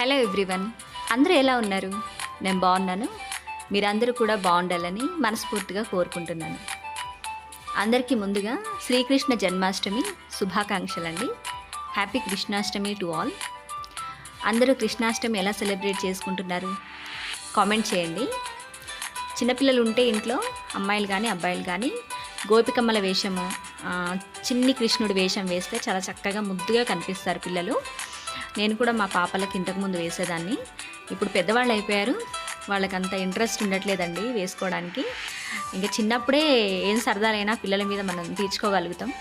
Hello everyone, అందరూ ఎలా ఉన్నారు? నేను బాగున్నాను. మీరందరూ కూడా బాగుండాలని మనస్ఫూర్తిగా కోరుకుంటున్నాను. అందరికీ ముందుగా శ్రీకృష్ణ జన్మాష్టమి శుభాకాంక్షలండి. Happy Krishnashtami to all. అందరూ కృష్ణాష్టమి ఎలా సెలబ్రేట్ చేసుకుంటున్నారు కామెంట్ చేయండి. చిన్నపిల్లలు ఉంటే ఇంట్లో అమ్మాయిలు కానీ అబ్బాయిలు కానీ గోపికమ్మల వేషము, చిన్ని కృష్ణుడి వేషం వేస్తే చాలా చక్కగా ముద్దుగా కనిపిస్తారు పిల్లలు. నేను కూడా మా పాపలకి ఇంతకుముందు వేసేదాన్ని. ఇప్పుడు పెద్దవాళ్ళు అయిపోయారు, వాళ్ళకంత ఇంట్రెస్ట్ ఉండట్లేదండి వేసుకోవడానికి. ఇంకా చిన్నప్పుడే ఏం సరదాలైనా పిల్లల మీద మనం తీర్చుకోగలుగుతాం.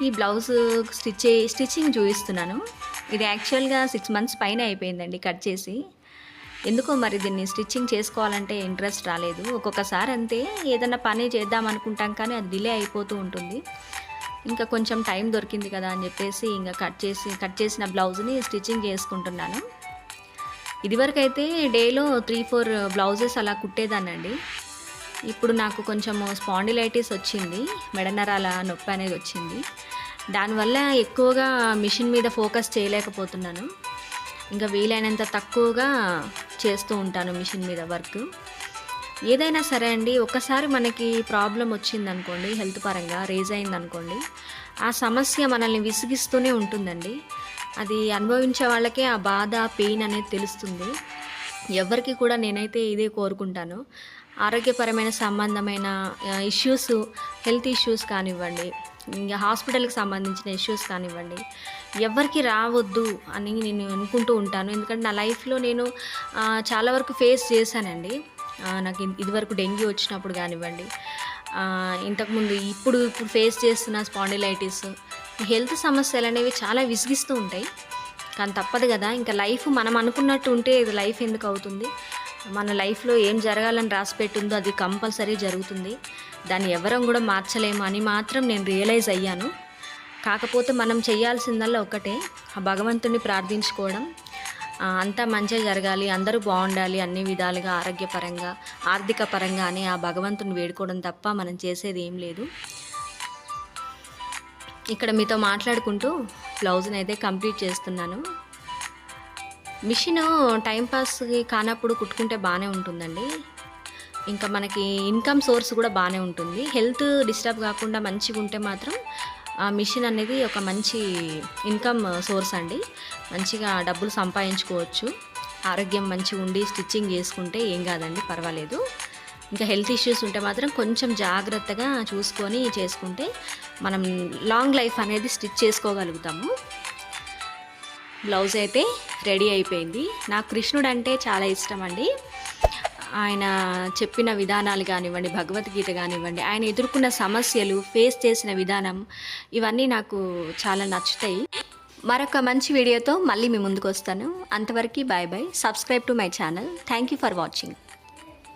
ఈ బ్లౌజ్ స్టిచ్చింగ్ చూపిస్తున్నాను. ఇది యాక్చువల్గా 6 months పైన అయిపోయిందండి కట్ చేసి. ఎందుకో మరి దీన్ని స్టిచ్చింగ్ చేసుకోవాలంటే ఇంట్రెస్ట్ రాలేదు. ఒక్కొక్కసారి అంతే, ఏదైనా పని చేద్దాం అనుకుంటాం కానీ అది డిలే అయిపోతూ ఉంటుంది. ఇంకా కొంచెం టైం దొరికింది కదా అని చెప్పేసి ఇంకా కట్ చేసిన బ్లౌజ్ని స్టిచ్చింగ్ చేసుకుంటున్నాను. ఇదివరకు అయితే డేలో 3-4 బ్లౌజెస్ అలా కుట్టేదానండి. ఇప్పుడు నాకు కొంచెం స్పాండిలైటిస్ వచ్చింది, మెడనరాల నొప్పి అనేది వచ్చింది. దానివల్ల ఎక్కువగా మిషన్ మీద ఫోకస్ చేయలేకపోతున్నాను. ఇంకా వీలైనంత తక్కువగా చేస్తూ ఉంటాను మిషన్ మీద వర్క్. ఏదైనా సరే అండి, ఒకసారి మనకి ప్రాబ్లం వచ్చిందనుకోండి, హెల్త్ పరంగా రేజ్ అయిందనుకోండి, ఆ సమస్య మనల్ని విసిగిస్తూనే ఉంటుందండి. అది అనుభవించే వాళ్ళకే ఆ బాధ, పెయిన్ అనేది తెలుస్తుంది. ఎవరికి కూడా నేనైతే ఇదే కోరుకుంటాను. ఆరోగ్యపరమైన సంబంధమైన ఇష్యూస్, హెల్త్ ఇష్యూస్ కానివ్వండి, ఇంకా హాస్పిటల్కి సంబంధించిన ఇష్యూస్ కానివ్వండి, ఎవరికి రావద్దు అని నేను అనుకుంటూ ఉంటాను. ఎందుకంటే నా లైఫ్లో నేను చాలా వరకు ఫేస్ చేశానండి. నాకు ఇదివరకు డెంగ్యూ వచ్చినప్పుడు కానివ్వండి, ఇంతకుముందు ఇప్పుడు ఫేస్ చేస్తున్న స్పాండిలైటిస్, హెల్త్ సమస్యలు అనేవి చాలా విసిగిస్తూ ఉంటాయి. కానీ తప్పదు కదా, ఇంకా లైఫ్ మనం అనుకున్నట్టు ఉంటే ఇది లైఫ్ ఎందుకు అవుతుంది? మన లైఫ్లో ఏం జరగాలని రాసిపెట్టిందో అది కంపల్సరీ జరుగుతుంది. దాన్ని ఎవరం కూడా మార్చలేము అని మాత్రం నేను రియలైజ్ అయ్యాను. కాకపోతే మనం చేయాల్సిందల్లా ఒకటే, ఆ భగవంతుడిని ప్రార్థించుకోవడం. అంతా మంచిగా జరగాలి, అందరూ బాగుండాలి, అన్ని విధాలుగా ఆరోగ్యపరంగా, ఆర్థిక పరంగా అని ఆ భగవంతుని వేడుకోవడం తప్ప మనం చేసేది ఏం లేదు. ఇక్కడ మీతో మాట్లాడుకుంటూ బ్లౌజ్ని అయితే కంప్లీట్ చేస్తున్నాను. మిషన్ టైంపాస్కి కానప్పుడు కుట్టుకుంటే బాగానే ఉంటుందండి. ఇంకా మనకి ఇన్కమ్ సోర్స్ కూడా బాగానే ఉంటుంది. హెల్త్ డిస్టర్బ్ కాకుండా మంచిగా ఉంటే మాత్రం ఆ మిషన్ అనేది ఒక మంచి ఇన్కమ్ సోర్స్ అండి. మంచిగా డబ్బులు సంపాదించుకోవచ్చు. ఆరోగ్యం మంచిగా ఉండి స్టిచ్చింగ్ చేసుకుంటే ఏం కాదండి, పర్వాలేదు. ఇంకా హెల్త్ ఇష్యూస్ ఉంటే మాత్రం కొంచెం జాగ్రత్తగా చూసుకొని చేసుకుంటే మనం లాంగ్ లైఫ్ అనేది స్టిచ్ చేసుకోగలుగుతాము. బ్లౌజ్ అయితే రెడీ అయిపోయింది. నాకు కృష్ణుడు అంటే చాలా ఇష్టం అండి. ఆయన చెప్పిన విధానాలు కానివ్వండి, భగవద్గీత కానివ్వండి, ఆయన ఎదుర్కొన్న సమస్యలు, ఫేస్ చేసిన విధానం, ఇవన్నీ నాకు చాలా నచ్చుతాయి. మరొక మంచి వీడియోతో మళ్ళీ మీ ముందుకు వస్తాను. అంతవరకు bye bye. Subscribe to my channel. Thank you for watching.